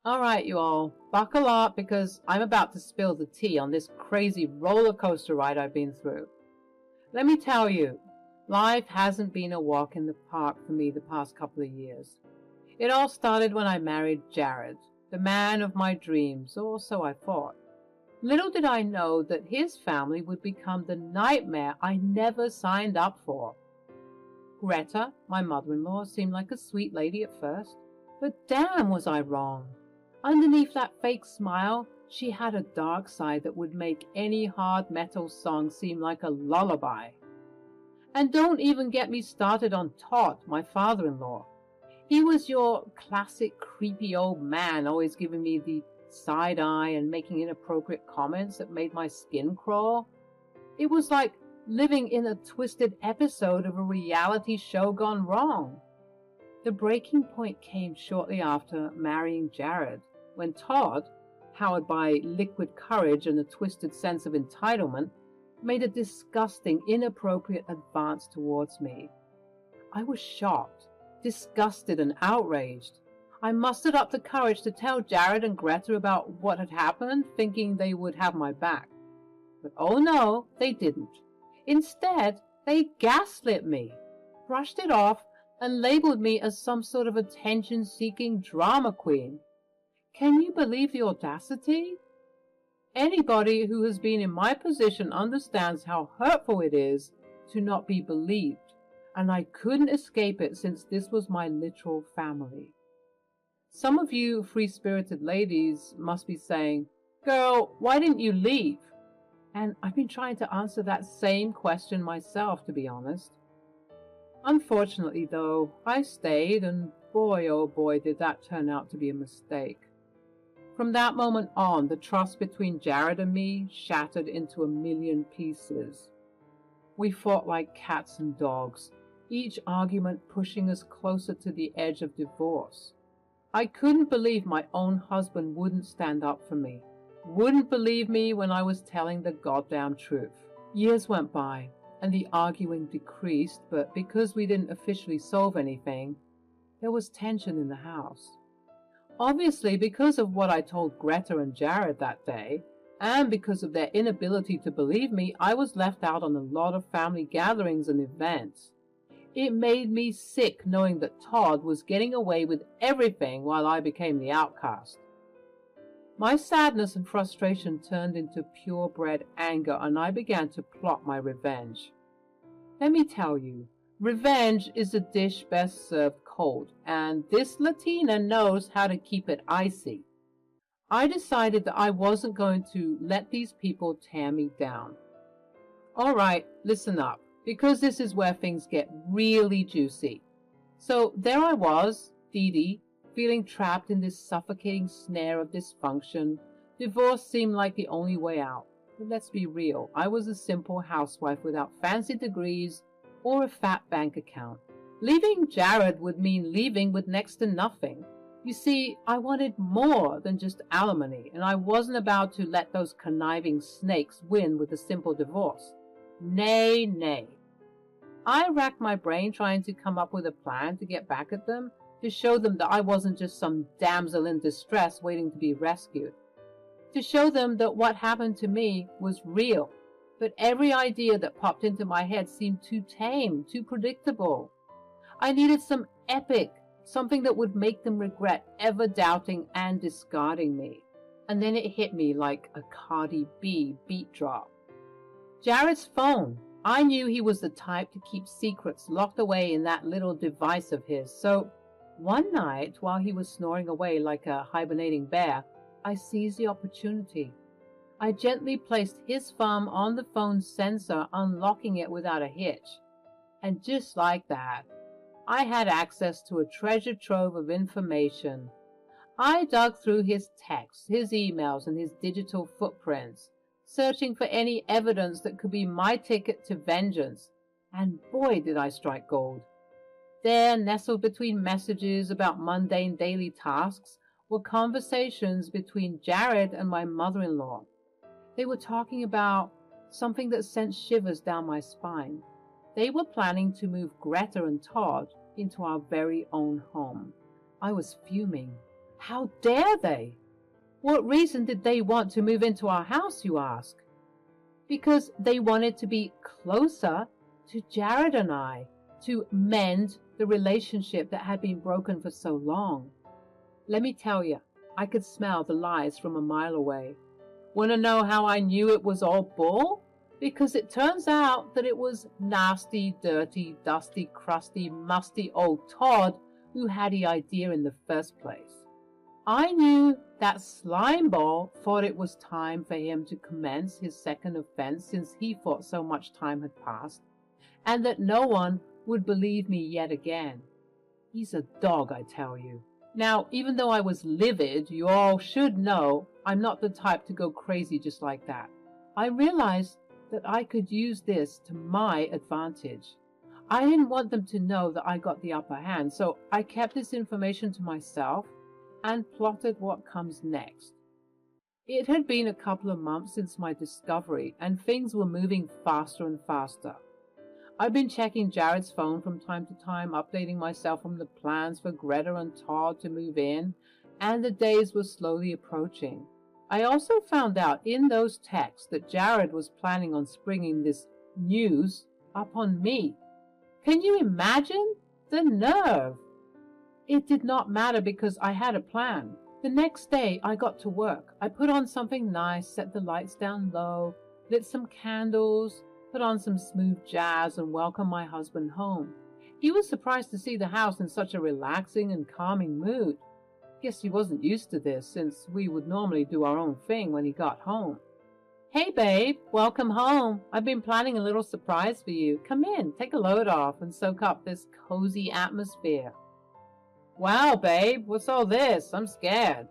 All right, you all, buckle up because I'm about to spill the tea on this crazy roller coaster ride I've been through. Let me tell you, life hasn't been a walk in the park for me the past couple of years. It all started when I married Jared, the man of my dreams, or so I thought. Little did I know that his family would become the nightmare I never signed up for. Greta, my mother-in-law, seemed like a sweet lady at first, but damn was I wrong. Underneath that fake smile, she had a dark side that would make any hard metal song seem like a lullaby. And don't even get me started on Todd, my father-in-law. He was your classic creepy old man, always giving me the side eye and making inappropriate comments that made my skin crawl. It was like living in a twisted episode of a reality show gone wrong. The breaking point came shortly after marrying Jared, when Todd, powered by liquid courage and a twisted sense of entitlement, made a disgusting, inappropriate advance towards me. I was shocked, disgusted, and outraged. I mustered up the courage to tell Jared and Greta about what had happened, thinking they would have my back. But oh no, they didn't. Instead, they gaslit me, brushed it off, and labeled me as some sort of attention-seeking drama queen. Can you believe the audacity? Anybody who has been in my position understands how hurtful it is to not be believed, and I couldn't escape it since this was my literal family. Some of you free-spirited ladies must be saying, "Girl, why didn't you leave?" And I've been trying to answer that same question myself, to be honest. Unfortunately, though, I stayed, and boy, oh boy, did that turn out to be a mistake. From that moment on, the trust between Jared and me shattered into a million pieces. We fought like cats and dogs, each argument pushing us closer to the edge of divorce. I couldn't believe my own husband wouldn't stand up for me, wouldn't believe me when I was telling the goddamn truth. Years went by, and the arguing decreased, but because we didn't officially solve anything, there was tension in the house. Obviously, because of what I told Greta and Jared that day, and because of their inability to believe me, I was left out on a lot of family gatherings and events. It made me sick knowing that Todd was getting away with everything while I became the outcast. My sadness and frustration turned into purebred anger, and I began to plot my revenge. Let me tell you, revenge is a dish best served cold, and this Latina knows how to keep it icy. I decided that I wasn't going to let these people tear me down. All right, listen up, because this is where things get really juicy. So there I was, Dee Dee, feeling trapped in this suffocating snare of dysfunction. Divorce seemed like the only way out. But let's be real, I was a simple housewife without fancy degrees or a fat bank account. Leaving Jared would mean leaving with next to nothing. You see, I wanted more than just alimony, and I wasn't about to let those conniving snakes win with a simple divorce. Nay, nay. I racked my brain trying to come up with a plan to get back at them, to show them that I wasn't just some damsel in distress waiting to be rescued. To show them that what happened to me was real. But every idea that popped into my head seemed too tame, too predictable. I needed some epic, something that would make them regret ever doubting and discarding me. And then it hit me like a Cardi B beat drop. Jared's phone. I knew he was the type to keep secrets locked away in that little device of his. So one night, while he was snoring away like a hibernating bear, I seized the opportunity. I gently placed his thumb on the phone's sensor, unlocking it without a hitch. And just like that, I had access to a treasure trove of information. I dug through his texts, his emails, and his digital footprints, searching for any evidence that could be my ticket to vengeance. And boy, did I strike gold. There, nestled between messages about mundane daily tasks, were conversations between Jared and my mother-in-law. They were talking about something that sent shivers down my spine. They were planning to move Greta and Todd into our very own home. I was fuming. How dare they? What reason did they want to move into our house, you ask? Because they wanted to be closer to Jared and I, to mend the relationship that had been broken for so long. Let me tell you, I could smell the lies from a mile away. Want to know how I knew it was all bull? Because it turns out that it was nasty, dirty, dusty, crusty, musty old Todd who had the idea in the first place. I knew that slimeball thought it was time for him to commence his second offense since he thought so much time had passed, and that no one would believe me yet again. He's a dog, I tell you. Now, even though I was livid, you all should know I'm not the type to go crazy just like that. I realized that I could use this to my advantage. I didn't want them to know that I got the upper hand, so I kept this information to myself and plotted what comes next. It had been a couple of months since my discovery, and things were moving faster and faster. I've been checking Jared's phone from time to time, updating myself on the plans for Greta and Todd to move in, and the days were slowly approaching. I also found out in those texts that Jared was planning on springing this news up on me. Can you imagine? The nerve! It did not matter because I had a plan. The next day I got to work. I put on something nice, set the lights down low, lit some candles, put on some smooth jazz, and welcomed my husband home. He was surprised to see the house in such a relaxing and calming mood. Guess he wasn't used to this, since we would normally do our own thing when he got home. Hey babe, welcome home. I've been planning a little surprise for you. Come in, take a load off, and soak up this cozy atmosphere. Wow, babe, what's all this? I'm scared.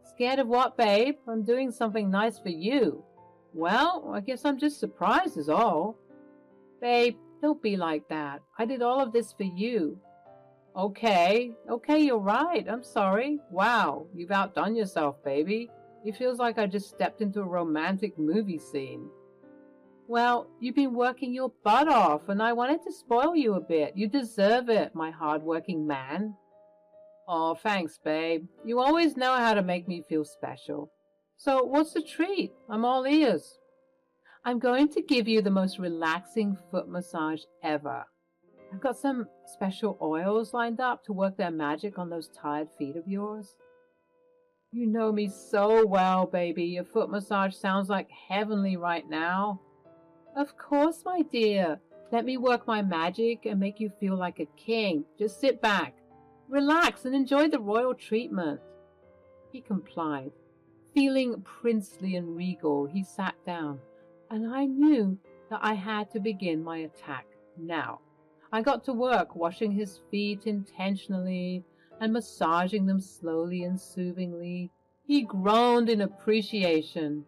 Scared of what, babe? I'm doing something nice for you. Well, I guess I'm just surprised is all. Babe, don't be like that. I did all of this for you. Okay, you're right. I'm sorry. Wow, you've outdone yourself, baby. It feels like I just stepped into a romantic movie scene. Well, you've been working your butt off, and I wanted to spoil you a bit. You deserve it, my hard-working man. Oh, thanks, babe. You always know how to make me feel special. So, what's the treat? I'm all ears. I'm going to give you the most relaxing foot massage ever. I've got some special oils lined up to work their magic on those tired feet of yours. You know me so well, baby. Your foot massage sounds like heavenly right now. Of course, my dear. Let me work my magic and make you feel like a king. Just sit back, relax, and enjoy the royal treatment. He complied. Feeling princely and regal, he sat down, and I knew that I had to begin my attack now. I got to work washing his feet intentionally and massaging them slowly and soothingly. He groaned in appreciation.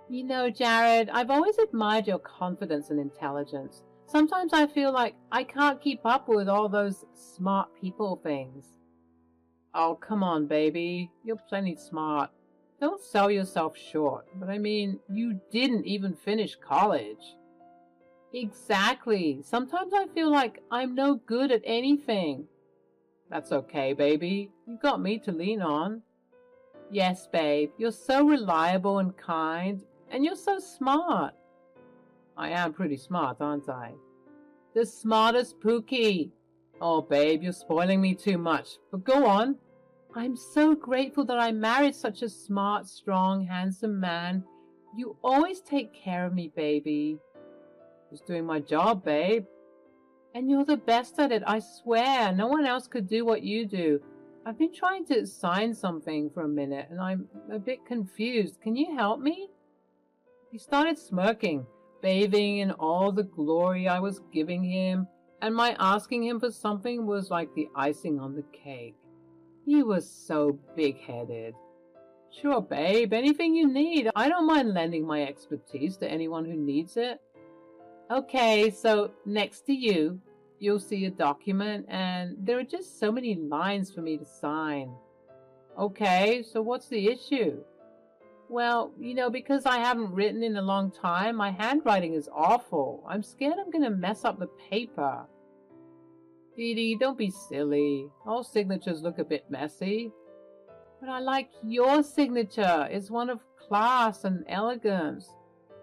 You know, Jared, I've always admired your confidence and intelligence. Sometimes I feel like I can't keep up with all those smart people things. Oh, come on, baby. You're plenty smart. Don't sell yourself short. But I mean, you didn't even finish college. Exactly. Sometimes I feel like I'm no good at anything. That's okay, baby. You've got me to lean on. Yes, babe. You're so reliable and kind, and you're so smart. I am pretty smart, aren't I? The smartest Pookie. Oh, babe, you're spoiling me too much. But go on. I'm so grateful that I married such a smart, strong, handsome man. You always take care of me, baby. Just doing my job, babe. And you're the best at it, I swear. No one else could do what you do. I've been trying to sign something for a minute, and I'm a bit confused. Can you help me? He started smirking, bathing in all the glory I was giving him, and my asking him for something was like the icing on the cake. He was so big-headed. Sure, babe, anything you need. I don't mind lending my expertise to anyone who needs it. Okay, so next to you, you'll see a document, and there are just so many lines for me to sign. Okay, so what's the issue? Well, you know, because I haven't written in a long time, my handwriting is awful. I'm scared I'm going to mess up the paper. Dee Dee, don't be silly. All signatures look a bit messy. But I like your signature. It's one of class and elegance.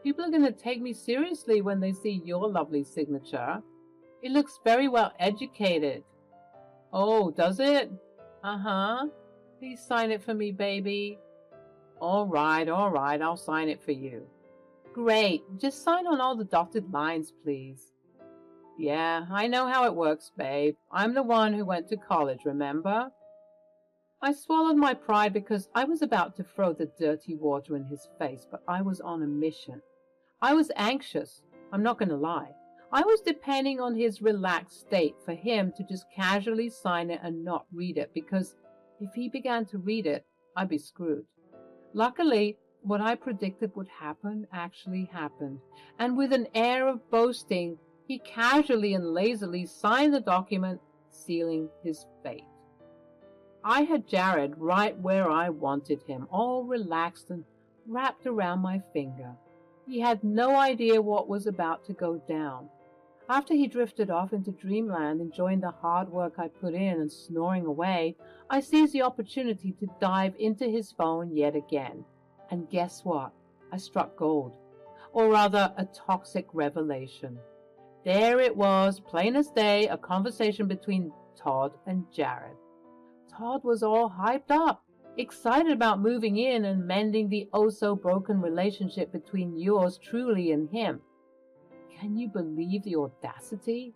People are going to take me seriously when they see your lovely signature. It looks very well educated. Oh, does it? Uh-huh. Please sign it for me, baby. All right, I'll sign it for you. Great. Just sign on all the dotted lines, please. Yeah, I know how it works, babe. I'm the one who went to college, remember? I swallowed my pride because I was about to throw the dirty water in his face, but I was on a mission. I was anxious, I'm not going to lie. I was depending on his relaxed state for him to just casually sign it and not read it, because if he began to read it, I'd be screwed. Luckily, what I predicted would happen actually happened, and with an air of boasting, he casually and lazily signed the document, sealing his fate. I had Jared right where I wanted him, all relaxed and wrapped around my finger. He had no idea what was about to go down. After he drifted off into dreamland, enjoying the hard work I put in and snoring away, I seized the opportunity to dive into his phone yet again. And guess what? I struck gold. Or rather, a toxic revelation. There it was, plain as day, a conversation between Todd and Jared. Todd was all hyped up, excited about moving in and mending the oh-so-broken relationship between yours truly and him. Can you believe the audacity?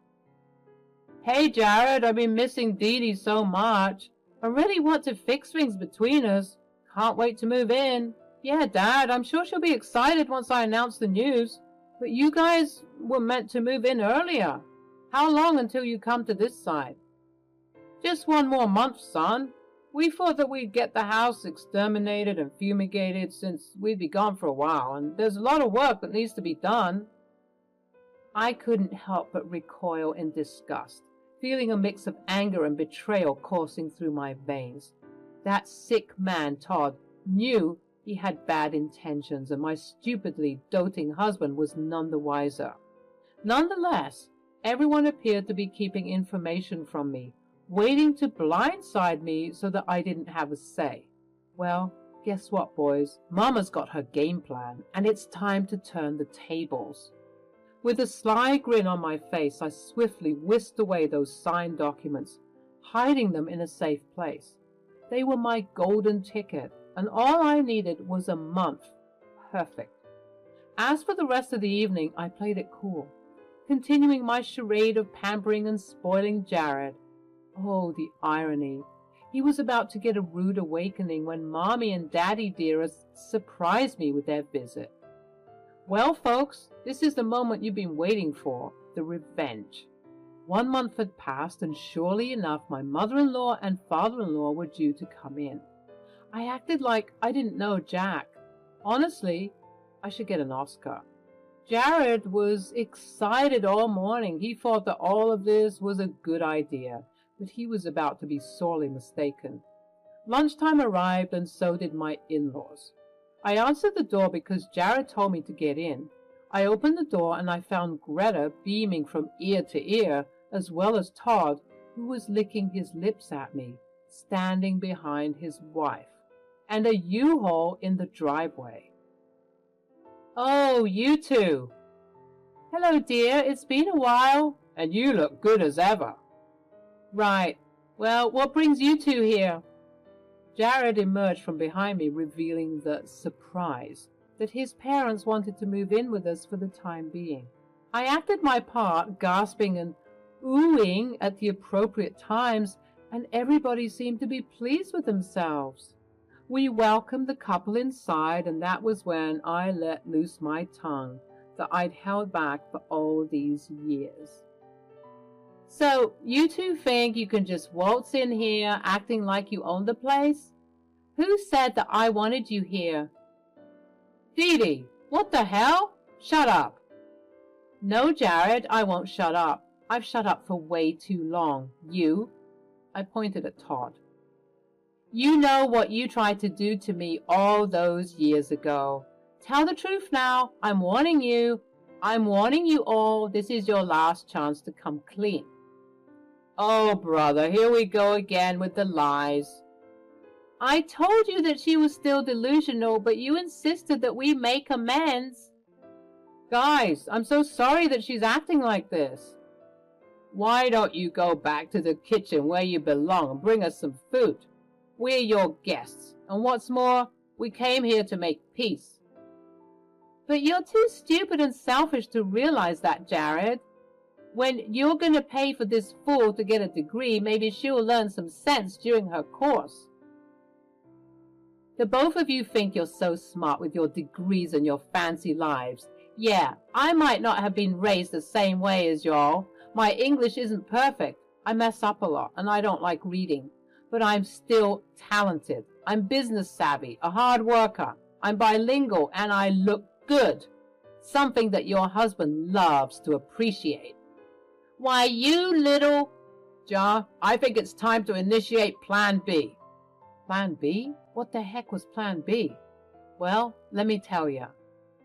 Hey, Jared, I've been missing Dee Dee so much. I really want to fix things between us. Can't wait to move in. Yeah, Dad, I'm sure she'll be excited once I announce the news. But you guys were meant to move in earlier. How long until you come to this side? Just 1 more month, son. We thought that we'd get the house exterminated and fumigated since we'd be gone for a while, and there's a lot of work that needs to be done. I couldn't help but recoil in disgust, feeling a mix of anger and betrayal coursing through my veins. That sick man, Todd, knew he had bad intentions, and my stupidly doting husband was none the wiser. Nonetheless, everyone appeared to be keeping information from me, waiting to blindside me so that I didn't have a say. Well, guess what, boys? Mama's got her game plan, and it's time to turn the tables. With a sly grin on my face, I swiftly whisked away those signed documents, hiding them in a safe place. They were my golden ticket, and all I needed was a month. Perfect. As for the rest of the evening, I played it cool, continuing my charade of pampering and spoiling Jared. Oh, the irony. He was about to get a rude awakening when Mommy and Daddy Dearest surprised me with their visit. Well, folks, this is the moment you've been waiting for, the revenge. 1 month had passed, and surely enough, my mother-in-law and father-in-law were due to come in. I acted like I didn't know Jack. Honestly, I should get an Oscar. Jared was excited all morning. He thought that all of this was a good idea, but he was about to be sorely mistaken. Lunchtime arrived, and so did my in-laws. I answered the door because Jared told me to get in. I opened the door, and I found Greta beaming from ear to ear, as well as Todd, who was licking his lips at me, standing behind his wife, and a U-Haul in the driveway. Oh, you two. Hello, dear. It's been a while, and you look good as ever. Right. Well, what brings you two here? Jared emerged from behind me, revealing the surprise that his parents wanted to move in with us for the time being. I acted my part, gasping and oohing at the appropriate times, and everybody seemed to be pleased with themselves. We welcomed the couple inside, and that was when I let loose my tongue that I'd held back for all these years. So, you two think you can just waltz in here acting like you own the place? Who said that I wanted you here? Dee Dee, what the hell? Shut up. No, Jared, I won't shut up. I've shut up for way too long. You? I pointed at Todd. You know what you tried to do to me all those years ago. Tell the truth now. I'm warning you. I'm warning you all. This is your last chance to come clean. Oh, brother, here we go again with the lies. I told you that she was still delusional, but you insisted that we make amends. Guys, I'm so sorry that she's acting like this. Why don't you go back to the kitchen where you belong and bring us some food? We're your guests, and what's more, we came here to make peace. But you're too stupid and selfish to realize that, Jared. When you're going to pay for this fool to get a degree, maybe she'll learn some sense during her course. The both of you think you're so smart with your degrees and your fancy lives. Yeah, I might not have been raised the same way as y'all. My English isn't perfect. I mess up a lot, and I don't like reading. But I'm still talented. I'm business savvy, a hard worker. I'm bilingual, and I look good. Something that your husband loves to appreciate. Why, you little... Ja, I think it's time to initiate Plan B. Plan B? What the heck was Plan B? Well, let me tell you.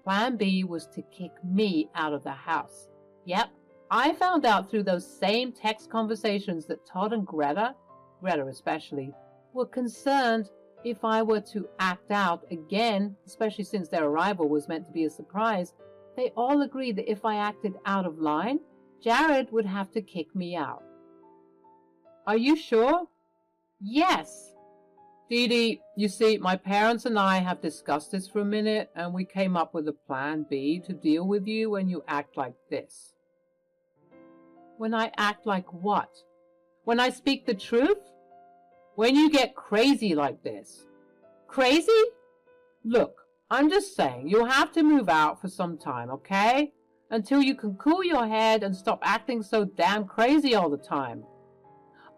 Plan B was to kick me out of the house. Yep, I found out through those same text conversations that Todd and Greta especially, were concerned if I were to act out again, especially since their arrival was meant to be a surprise. They all agreed that if I acted out of line, Jared would have to kick me out. Are you sure? Yes. Dee Dee, you see, my parents and I have discussed this for a minute, and we came up with a plan B to deal with you when you act like this. When I act like what? When I speak the truth? When you get crazy like this. Crazy? Look, I'm just saying, you'll have to move out for some time, okay? Until you can cool your head and stop acting so damn crazy all the time.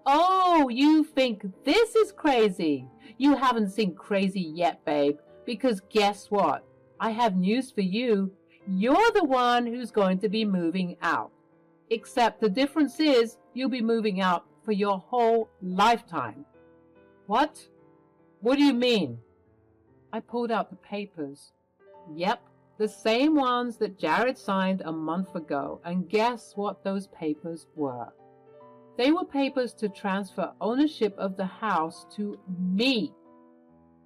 Oh, you think this is crazy? You haven't seen crazy yet, babe, because guess what? I have news for you. You're the one who's going to be moving out. Except the difference is you'll be moving out for your whole lifetime. What? What do you mean? I pulled out the papers. Yep, the same ones that Jared signed a month ago, and guess what those papers were? They were papers to transfer ownership of the house to me.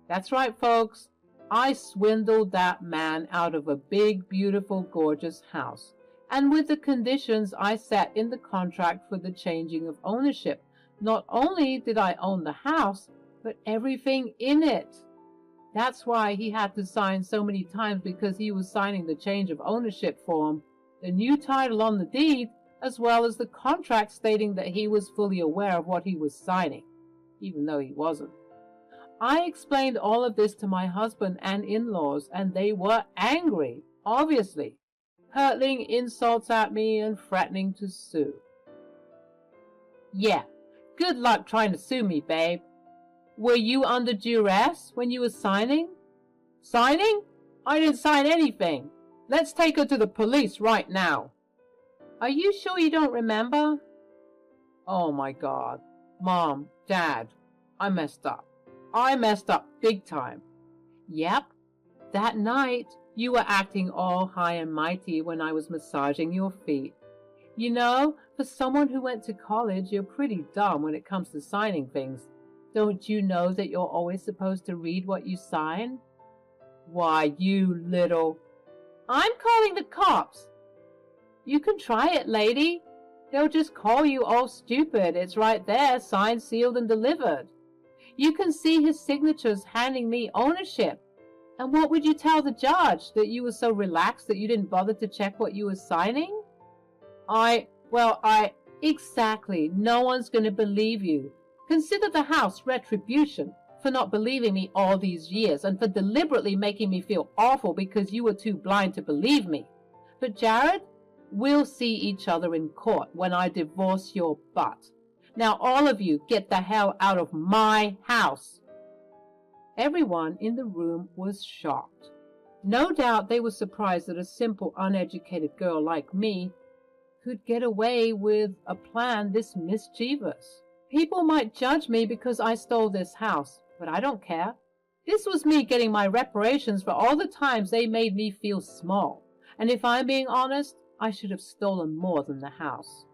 That's right, folks. I swindled that man out of a big, beautiful, gorgeous house, and with the conditions I set in the contract for the changing of ownership. Not only did I own the house, but everything in it. That's why he had to sign so many times, because he was signing the change of ownership form, the new title on the deed, as well as the contract stating that he was fully aware of what he was signing, even though he wasn't. I explained all of this to my husband and in-laws, and they were angry, obviously, hurling insults at me and threatening to sue. Yeah, good luck trying to sue me, babe. Were you under duress when you were signing? Signing? I didn't sign anything. Let's take her to the police right now. Are you sure you don't remember? Oh my God. Mom, Dad, I messed up. I messed up big time. Yep. That night, you were acting all high and mighty when I was massaging your feet. You know, for someone who went to college, you're pretty dumb when it comes to signing things. Don't you know that you're always supposed to read what you sign? Why, you little... I'm calling the cops. You can try it, lady. They'll just call you all stupid. It's right there, signed, sealed, and delivered. You can see his signatures handing me ownership. And what would you tell the judge? That you were so relaxed that you didn't bother to check what you were signing? Exactly. No one's going to believe you. Consider the house retribution for not believing me all these years, and for deliberately making me feel awful because you were too blind to believe me. But Jared, we'll see each other in court when I divorce your butt. Now all of you get the hell out of my house. Everyone in the room was shocked. No doubt they were surprised that a simple, uneducated girl like me could get away with a plan this mischievous. People might judge me because I stole this house, but I don't care. This was me getting my reparations for all the times they made me feel small. And if I'm being honest, I should have stolen more than the house.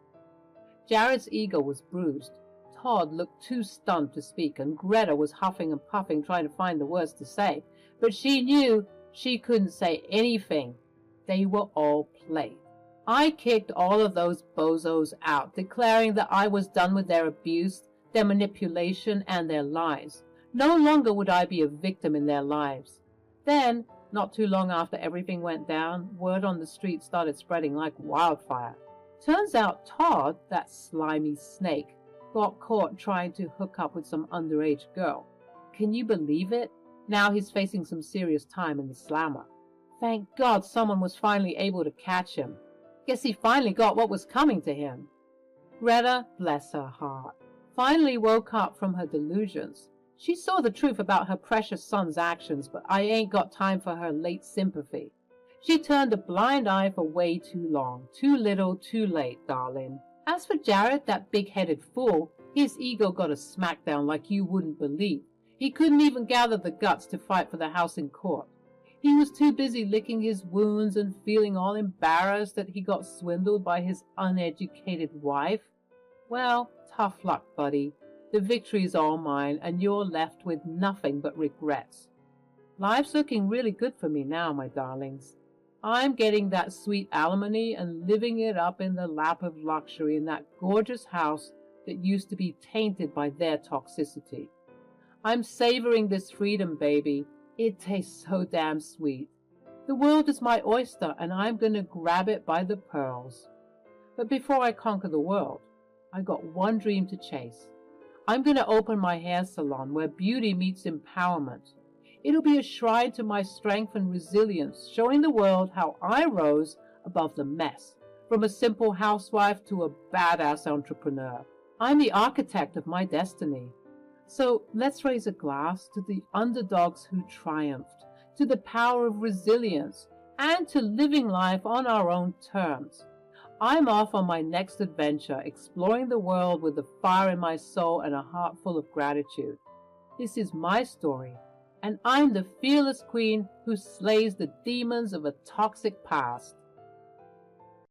Jared's ego was bruised. Todd looked too stunned to speak, and Greta was huffing and puffing trying to find the words to say. But she knew she couldn't say anything. They were all played. I kicked all of those bozos out, declaring that I was done with their abuse, their manipulation, and their lies. No longer would I be a victim in their lives. Then, not too long after everything went down, word on the street started spreading like wildfire. Turns out Todd, that slimy snake, got caught trying to hook up with some underage girl. Can you believe it? Now he's facing some serious time in the slammer. Thank God someone was finally able to catch him. Guess he finally got what was coming to him. Greta, bless her heart, finally woke up from her delusions. She saw the truth about her precious son's actions, but I ain't got time for her late sympathy. She turned a blind eye for way too long. Too little, too late, darling. As for Jared, that big-headed fool, his ego got a smackdown like you wouldn't believe. He couldn't even gather the guts to fight for the house in court. He was too busy licking his wounds and feeling all embarrassed that he got swindled by his uneducated wife. Well, tough luck, buddy. The victory's all mine, and you're left with nothing but regrets. Life's looking really good for me now, my darlings. I'm getting that sweet alimony and living it up in the lap of luxury in that gorgeous house that used to be tainted by their toxicity. I'm savoring this freedom, baby. It tastes so damn sweet. The world is my oyster, and I'm going to grab it by the pearls. But before I conquer the world, I got one dream to chase. I'm going to open my hair salon where beauty meets empowerment. It'll be a shrine to my strength and resilience, showing the world how I rose above the mess, from a simple housewife to a badass entrepreneur. I'm the architect of my destiny. So let's raise a glass to the underdogs who triumphed, to the power of resilience, and to living life on our own terms. I'm off on my next adventure, exploring the world with a fire in my soul and a heart full of gratitude. This is my story, and I'm the fearless queen who slays the demons of a toxic past.